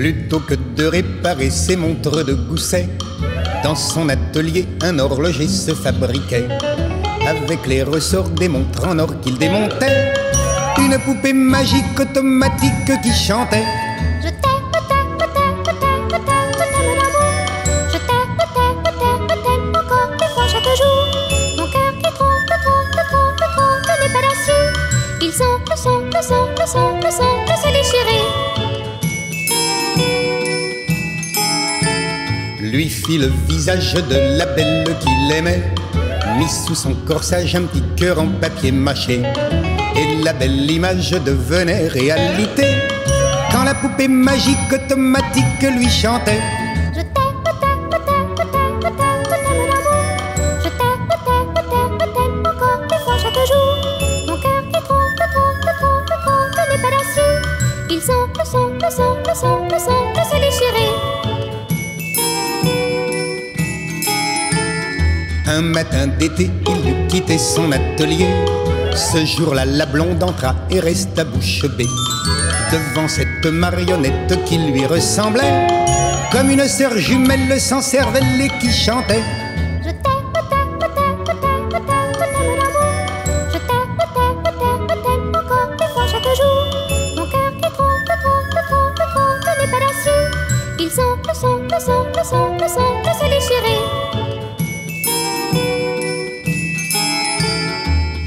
Plutôt que de réparer ses montres de gousset, dans son atelier un horloger se fabriquait, avec les ressorts des montres en or qu'il démontait, une poupée magique automatique qui chantait. Je t'aime, je t'aime l'amour. Je t'aime encore des fois chaque jour. Mon cœur qui trompe n'est pas là-dessus. Il semble se déchirer. Lui fit le visage de la belle qu'il aimait, mis sous son corsage un petit cœur en papier mâché. Et la belle image devenait réalité quand la poupée magique automatique lui chantait. Je t'aime l'amour. Je t'aime encore des fois chaque jour. Mon cœur qui trompe n'est pas là-dessus. Il semble se déchirer. Un matin d'été, il dut quitter son atelier. Ce jour-là, la blonde entra et resta bouche bée devant cette marionnette qui lui ressemblait comme une sœur jumelle sans cervelle et qui chantait. Je t'aime l'amour. Je t'aime encore des fois chaque jour. Mon cœur qui trompe n'est pas là-dessus. Il semble se déchirer.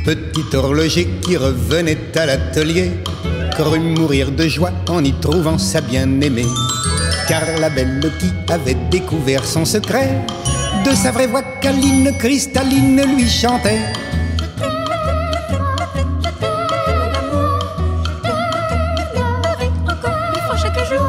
Petit horloger qui revenait à l'atelier crut mourir de joie en y trouvant sa bien-aimée, car la belle qui avait découvert son secret, de sa vraie voix câline, cristalline, lui chantait. Encore des fois chaque jour.